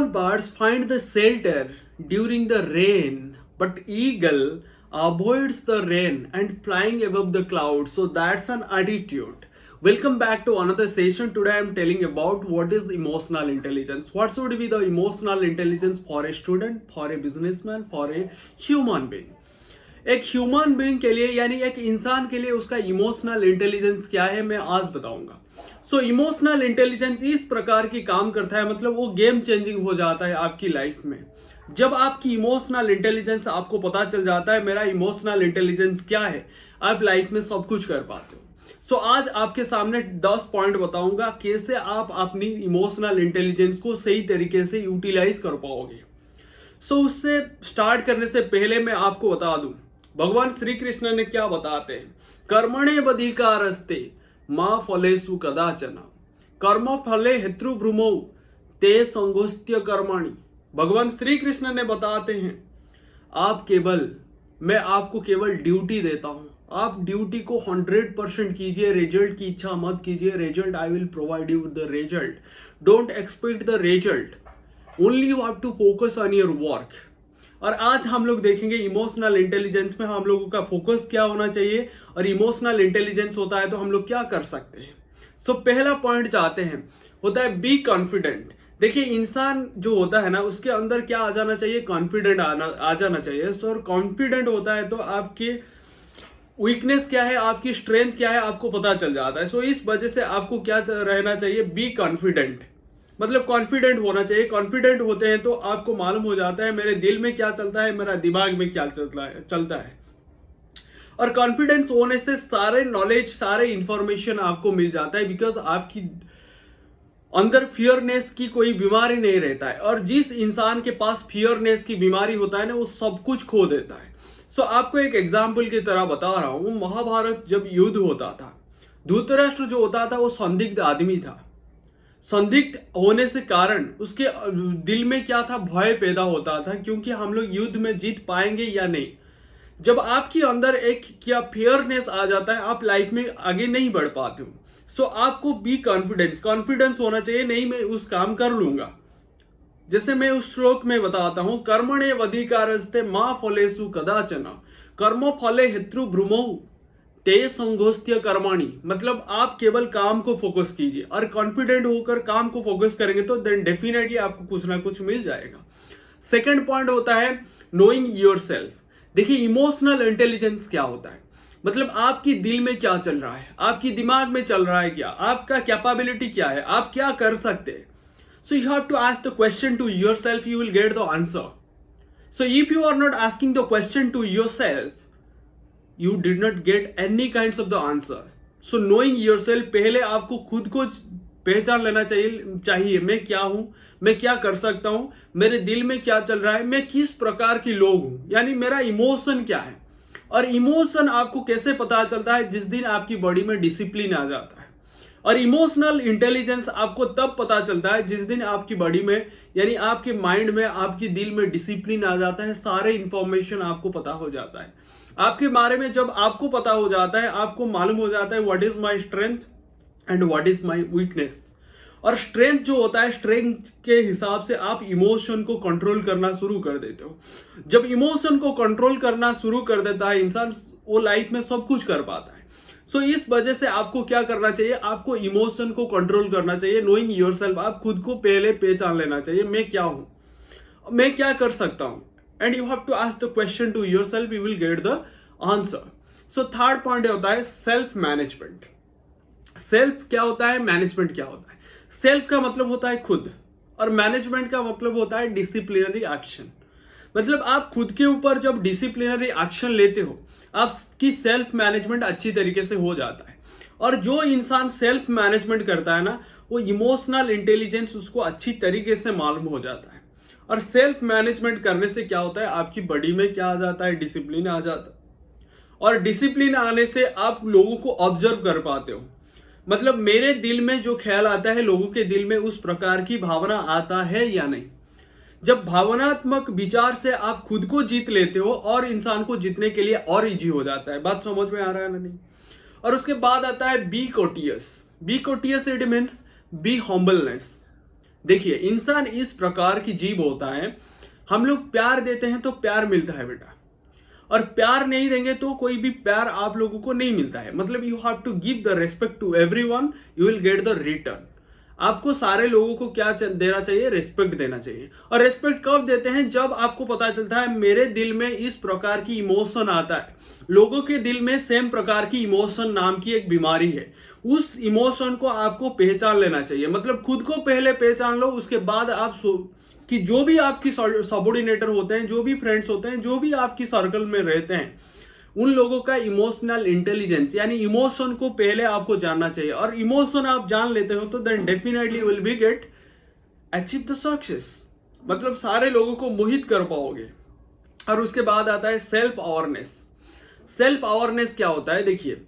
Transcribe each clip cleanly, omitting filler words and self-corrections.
All birds find the shelter during the rain, but eagle avoids the rain and flying above the clouds. So that's an attitude. Welcome back to another session. Today I'm telling about what is emotional intelligence. What should be the emotional intelligence for a student, for a businessman, for a human being. एक human being के लिए यानी एक इंसान के लिए उसका emotional intelligence क्या है मैं आज बताऊंगा. सो इमोशनल इंटेलिजेंस इस प्रकार की काम करता है, मतलब वो गेम चेंजिंग हो जाता है आपकी लाइफ में. जब आपकी इमोशनल इंटेलिजेंस आपको पता चल जाता है मेरा इमोशनल इंटेलिजेंस क्या है, आप लाइफ में सब कुछ कर पाते हो. सो आज आपके सामने 10 पॉइंट बताऊंगा कैसे आप अपनी इमोशनल इंटेलिजेंस को सही तरीके से यूटिलाइज कर पाओगे. सो उससे स्टार्ट करने से पहले मैं आपको बता दूं भगवान श्री कृष्ण ने क्या बताते हैं. कर्मणे बधिकारस्ते मां फलेषु कदाचन कर्म फले हेतु भ्रूमौ ते संगोस्त्य कर्मणि. भगवान श्री कृष्ण ने बताते हैं मैं आपको केवल ड्यूटी देता हूं, आप ड्यूटी को 100% कीजिए, रिजल्ट की इच्छा मत कीजिए. Result I will provide you the result. Don't expect the result, only you have to focus on your work. और आज हम लोग देखेंगे इमोशनल इंटेलिजेंस में हम लोगों का फोकस क्या होना चाहिए और इमोशनल इंटेलिजेंस होता है तो हम लोग क्या कर सकते हैं. सो पहला पॉइंट चाहते हैं होता है बी कॉन्फिडेंट. देखिए इंसान जो होता है ना उसके अंदर क्या आ जाना चाहिए, कॉन्फिडेंट आ जाना चाहिए. सो कॉन्फिडेंट होता है तो आपकी वीकनेस क्या है, आपकी स्ट्रेंथ क्या है आपको पता चल जाता है. सो इस वजह से आपको क्या रहना चाहिए, बी कॉन्फिडेंट, मतलब कॉन्फिडेंट होना चाहिए. कॉन्फिडेंट होते हैं तो आपको मालूम हो जाता है मेरे दिल में क्या चलता है, मेरा दिमाग में क्या चलता है. और कॉन्फिडेंस होने से सारे नॉलेज सारे इंफॉर्मेशन आपको मिल जाता है, बिकॉज आपकी अंदर फियरनेस की कोई बीमारी नहीं रहता है. और जिस इंसान के पास फियरनेस की बीमारी होता है ना वो सब कुछ खो देता है. सो आपको एक एग्जाम्पल की तरह बता रहा हूं. महाभारत जब युद्ध होता था, धृतराष्ट्र जो होता था वो संदिग्ध आदमी था. संदिग्ध होने से कारण उसके दिल में क्या था, भय पैदा होता था, क्योंकि हम लोग युद्ध में जीत पाएंगे या नहीं. जब आपके अंदर एक क्या फेयरनेस आ जाता है आप लाइफ में आगे नहीं बढ़ पाते हो. सो आपको बी कॉन्फिडेंस होना चाहिए, नहीं मैं उस काम कर लूंगा. जैसे मैं उस श्लोक में बताता हूं, कर्मणे वधिकारस्ते मां फलेषु कदाचन कर्म फले हेतु भ्रूमौ ते संगोस्त्य कर्माणी. मतलब आप केवल काम को फोकस कीजिए और कॉन्फिडेंट होकर काम को फोकस करेंगे तो देन डेफिनेटली आपको कुछ ना कुछ मिल जाएगा. सेकंड पॉइंट होता है नोइंग योरसेल्फ. देखिए इमोशनल इंटेलिजेंस क्या होता है, मतलब आपकी दिल में क्या चल रहा है, आपकी दिमाग में चल रहा है क्या, आपका कैपेबिलिटी क्या है, आप क्या कर सकते हैं. So you have to ask the question to yourself, you will get the answer. So if you are not asking the question to yourself you did not get any kinds of the answer. So knowing yourself, पहले आपको खुद को पहचान लेना चाहिए मैं क्या हूं, मैं क्या कर सकता हूं, मेरे दिल में क्या चल रहा है, मैं किस प्रकार की लोग हूं, यानी मेरा इमोशन क्या है. और इमोशन आपको कैसे पता चलता है, जिस दिन आपकी बॉडी में डिसिप्लिन आ जाता है. और इमोशनल इंटेलिजेंस आपको तब पता चलता है जिस दिन आपकी बॉडी में यानी आपके माइंड में आपके दिल में डिसिप्लिन आ जाता है, सारे इंफॉर्मेशन आपको पता हो जाता है. आपके बारे में जब आपको पता हो जाता है आपको मालूम हो जाता है what is my strength and what is my weakness. और स्ट्रेंथ जो होता है, स्ट्रेंथ के हिसाब से आप इमोशन को कंट्रोल करना शुरू कर देते हो. जब इमोशन को कंट्रोल करना शुरू कर देता है इंसान, वो लाइफ में सब कुछ कर पाता है. सो इस वजह से आपको क्या करना चाहिए, आपको इमोशन को कंट्रोल करना चाहिए. नोइंग योरसेल्फ, आप खुद को पहले पहचान लेना चाहिए मैं क्या हूं, मैं क्या कर सकता हूं. And you have to ask the question to yourself, you will get the answer. So third point होता है self management. Self क्या होता है, management क्या होता है. Self का मतलब होता है खुद और management का मतलब होता है disciplinary action. मतलब आप खुद के ऊपर जब disciplinary action लेते हो आपकी self management अच्छी तरीके से हो जाता है. और जो इंसान self management करता है ना वो emotional intelligence उसको अच्छी तरीके से मालूम हो जाता है. और सेल्फ मैनेजमेंट करने से क्या होता है, आपकी बॉडी में क्या आ जाता है, डिसिप्लिन आ जाता है. और डिसिप्लिन आने से आप लोगों को ऑब्जर्व कर पाते हो. मतलब मेरे दिल में जो ख्याल आता है लोगों के दिल में उस प्रकार की भावना आता है या नहीं. जब भावनात्मक विचार से आप खुद को जीत लेते हो और इंसान को जीतने के लिए और इजी हो जाता है. बात समझ में आ रहा है ना नहीं. और उसके बाद आता है be courteous. Be courteous it means be humbleness. देखिए, इंसान इस प्रकार की जीव होता है, हम लोग प्यार देते हैं तो प्यार मिलता है बेटा, और प्यार नहीं देंगे तो कोई भी प्यार आप लोगों को नहीं मिलता है। मतलब you have to give the respect to everyone, you will get the return. आपको सारे लोगों को क्या देना चाहिए? रेस्पेक्ट देना चाहिए। और रेस्पेक्ट कब देते हैं? जब आपको पता चलता है मेरे दिल में इस प्रकार की इमोशन आता है। लोगों के दिल में सेम प्रकार की इमोशन नाम की एक बीमारी है। उस इमोशन को आपको पहचान लेना चाहिए। मतलब खुद को पहले पहचान लो, उसके बाद आप कि जो भी आपकी सबॉर्डिनेटर होते हैं, जो भी फ्रेंड्स होते हैं, जो भी आपकी सर्कल में रहते हैं, उन लोगों का इमोशनल इंटेलिजेंस यानी इमोशन को पहले आपको जानना चाहिए। और इमोशन आप जान लेते हो तो then definitely will be get achieve the success. मतलब सारे लोगों को मोहित कर पाओगे। और उसके बाद आता है सेल्फ अवेयरनेस। सेल्फ अवेयरनेस क्या होता है? देखिए,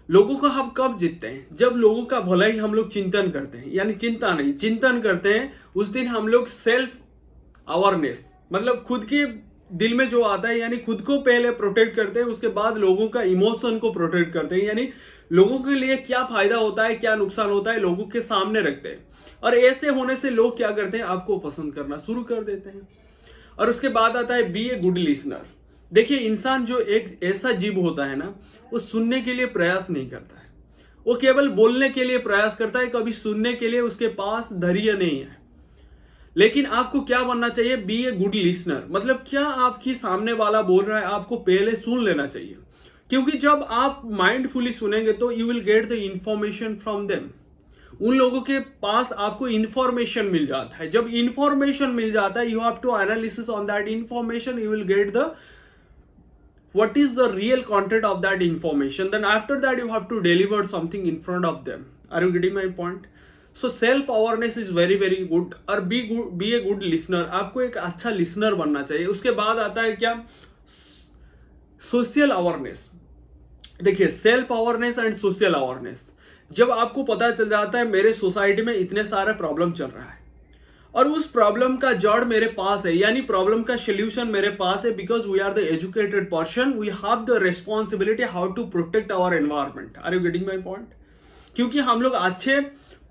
लोगों को हम कब जीतते हैं? जब लोगों का भलाई हम लोग चिंतन करते हैं, यानी चिंता नहीं, चिंतन करते हैं। उस दिन हम लोग सेल्फ अवेयरनेस मतलब खुद के दिल में जो आता है, यानी खुद को पहले प्रोटेक्ट करते हैं, उसके बाद लोगों का इमोशन को प्रोटेक्ट करते हैं। यानी लोगों के लिए क्या फायदा होता है, क्या नुकसान होता है, लोगों के सामने रखते हैं। और ऐसे होने से लोग क्या करते हैं? आपको पसंद करना शुरू कर देते हैं। और उसके बाद आता है बी ए गुड लिसनर। देखिए, इंसान जो एक ऐसा जीव होता है ना, वो सुनने के लिए प्रयास नहीं करता है, वो केवल बोलने के लिए प्रयास करता है। कभी सुनने के लिए उसके पास धैर्य नहीं है। लेकिन आपको क्या बनना चाहिए? Be a good listener. मतलब क्या आपकी सामने वाला बोल रहा है, आपको पहले सुन लेना चाहिए। क्योंकि जब आप माइंडफुली सुनेंगे तो you will get the information from them. उन लोगों के पास आपको इंफॉर्मेशन मिल जाता है। जब इंफॉर्मेशन मिल जाता है, you have to analysis on that information, you will get the what is the real content of that information. Then after that you have to deliver something in front of them. Are you getting my point? So self awareness is very very good. और be a good listener. आपको एक अच्छा listener बनना चाहिए। उसके बाद आता है क्या? Social awareness. देखिए, self awareness and social awareness. जब आपको पता चल जाता है मेरे सोसाइटी में इतने सारे प्रॉब्लम चल रहा है और उस प्रॉब्लम का जड़ मेरे पास है, यानी प्रॉब्लम का सोल्यूशन मेरे पास है, because we are the educated person, we have the responsibility how to protect our environment. Are you getting my point? क्योंकि हम लोग अच्छे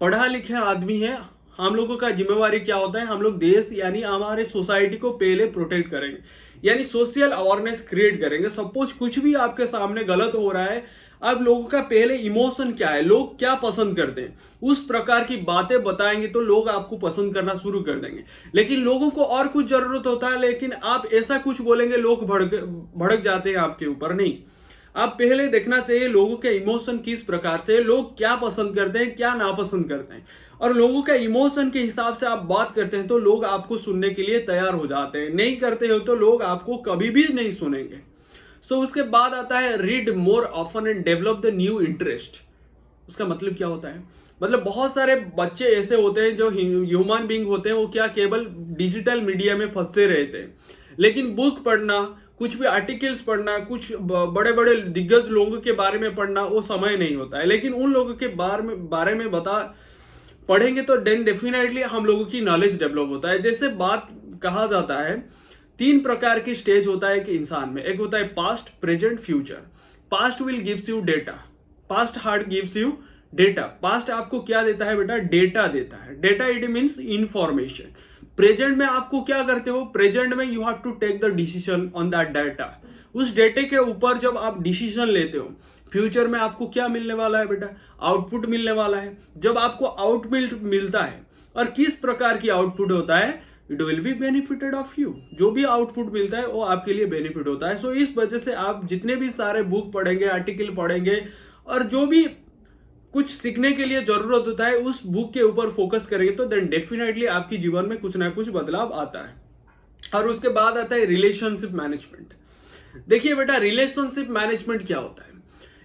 पढ़ा लिखे आदमी हैं, हम लोगों का जिम्मेवारी क्या होता है? हम लोग देश यानी हमारे सोसाइटी को पहले प्रोटेक्ट करेंगे, यानी सोशल अवेयरनेस क्रिएट करेंगे। सपोज कुछ भी आपके सामने गलत हो रहा है, अब लोगों का पहले इमोशन क्या है, लोग क्या पसंद करते हैं, उस प्रकार की बातें बताएंगे तो लोग आपको पसंद करना शुरू कर देंगे। लेकिन लोगों को और कुछ जरूरत होता है, लेकिन आप ऐसा कुछ बोलेंगे लोग भड़क जाते हैं आपके ऊपर। नहीं, आप पहले देखना चाहिए लोगों के इमोशन किस प्रकार से, लोग क्या पसंद करते हैं, क्या नापसंद करते हैं, और लोगों के इमोशन के हिसाब से आप बात करते हैं तो लोग आपको सुनने के लिए तैयार हो जाते हैं। नहीं करते हो तो लोग आपको कभी भी नहीं सुनेंगे। उसके बाद आता है read more often and develop the new interest. उसका मतलब क्या होता है? मतलब बहुत सारे बच्चे ऐसे होते हैं जो ह्यूमन बीइंग होते हैं, वो क्या केवल डिजिटल मीडिया में फंसे रहते हैं, लेकिन बुक पढ़ना, कुछ भी आर्टिकल्स पढ़ना, कुछ बड़े बड़े दिग्गज लोगों के बारे में पढ़ना, वो समय नहीं होता है। लेकिन उन लोगों के बारे में पढ़ेंगे तो डेफिनेटली हम लोगों की नॉलेज डेवलप होता है। जैसे बात कहा जाता है, 3 प्रकार की स्टेज होता है कि इंसान में। एक होता है past, present, future. Past will gives you data, past heart gives you data. Past आपको क्या देता है बेटा? डेटा देता है। Data it means information. Present में आपको क्या करते हो? प्रेजेंट में you have to take the decision on that data. उस डेटे के ऊपर जब आप डिसीजन लेते हो, फ्यूचर में आपको क्या मिलने वाला है बेटा? आउटपुट मिलने वाला है। जब आपको आउटपुट मिलता है, और किस प्रकार की आउटपुट होता है? It will be benefited of you. जो भी आउटपुट मिलता है वो आपके लिए बेनिफिट होता है। सो इस वजह से आप जितने भी सारे बुक पढ़ेंगे, आर्टिकल पढ़ेंगे, और जो भी कुछ सीखने के लिए जरूरत होता है उस बुक के ऊपर फोकस करेंगे तो देन डेफिनेटली आपके जीवन में कुछ ना कुछ बदलाव आता है। और उसके बाद आता है रिलेशनशिप मैनेजमेंट। देखिए बेटा, रिलेशनशिप मैनेजमेंट क्या होता है?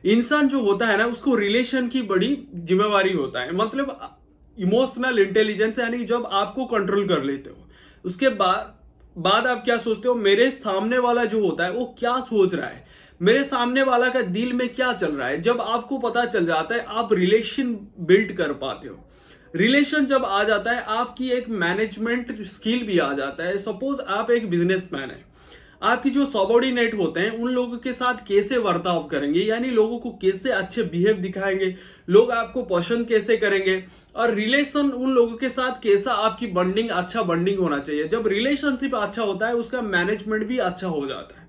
इंसान जो होता है ना, उसको रिलेशन की बड़ी जिम्मेवारी होता है। मतलब इमोशनल इंटेलिजेंस, यानी जब आपको कंट्रोल कर लेते हो, उसके बाद आप क्या सोचते हो? मेरे सामने वाला जो होता है वो क्या सोच रहा है, मेरे सामने वाला का दिल में क्या चल रहा है। जब आपको पता चल जाता है, आप रिलेशन बिल्ड कर पाते हो। रिलेशन जब आ जाता है, आपकी एक मैनेजमेंट स्किल भी आ जाता है। सपोज आप एक बिजनेसमैन है, आपकी जो सबॉर्डिनेट होते हैं उन लोगों के साथ कैसे बर्ताव करेंगे, यानी लोगों को कैसे अच्छे बिहेव दिखाएंगे, लोग आपको पसंद कैसे करेंगे, और रिलेशन उन लोगों के साथ कैसा आपकी बॉन्डिंग, अच्छा बॉन्डिंग होना चाहिए। जब रिलेशनशिप अच्छा होता है उसका मैनेजमेंट भी अच्छा हो जाता है।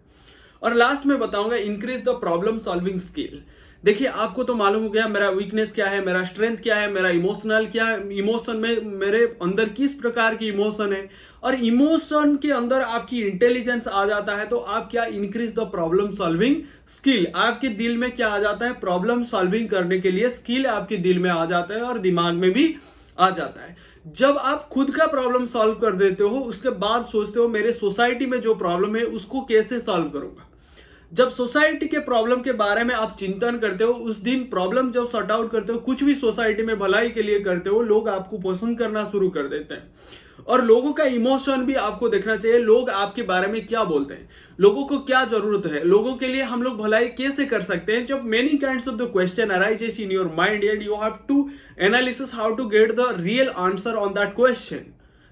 और लास्ट में बताऊंगा increase the problem solving skill. देखिए आपको तो मालूम हो गया मेरा वीकनेस क्या है, मेरा स्ट्रेंथ क्या है, मेरा इमोशनल क्या है, इमोशन में मेरे अंदर किस प्रकार की इमोशन है, और इमोशन के अंदर आपकी इंटेलिजेंस आ जाता है तो आप क्या increase the problem solving skill, आपके दिल में क्या आ जाता है, प्रॉब्लम सॉल्विंग करने के लिए स्किल आपके दिल में आ जाता है और दिमाग में भी आ जाता है। जब आप खुद का प्रॉब्लम सॉल्व कर देते हो उसके बाद सोचते हो मेरे सोसाइटी में जो प्रॉब्लम है उसको कैसे सॉल्व करूंगा। जब सोसाइटी के प्रॉब्लम के बारे में आप चिंतन करते हो, उस दिन प्रॉब्लम जब सॉर्ट आउट करते हो, कुछ भी सोसाइटी में भलाई के लिए करते हो, लोग आपको पसंद करना शुरू कर देते हैं। और लोगों का इमोशन भी आपको देखना चाहिए, लोग आपके बारे में क्या बोलते हैं, लोगों को क्या जरूरत है, लोगों के लिए हम लोग भलाई कैसे कर सकते हैं। जब many kinds of the question arises in your mind and you have to analysis how to get the real answer on that question,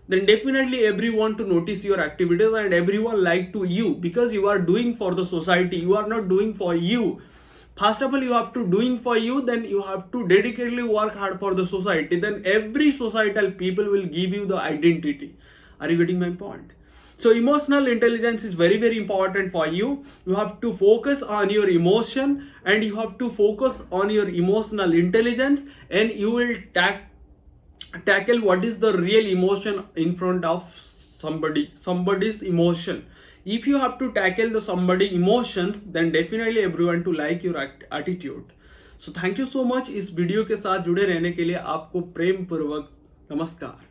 then definitely everyone to notice your activities and everyone like to you, because you are doing for the society, you are not doing for you. First of all you have to doing for you, then you have to dedicatedly work hard for the society, then every societal people will give you the identity. Are you getting my point? So emotional intelligence is very very important for you. You have to focus on your emotion and you have to focus on your emotional intelligence, and you will tackle what is the real emotion in front of somebody's emotion. If you have to tackle the somebody emotions, then definitely everyone to like your attitude. So thank you so much इस video के साथ जुड़े रहने के लिए। आपको प्रेम पूर्वक नमस्कार।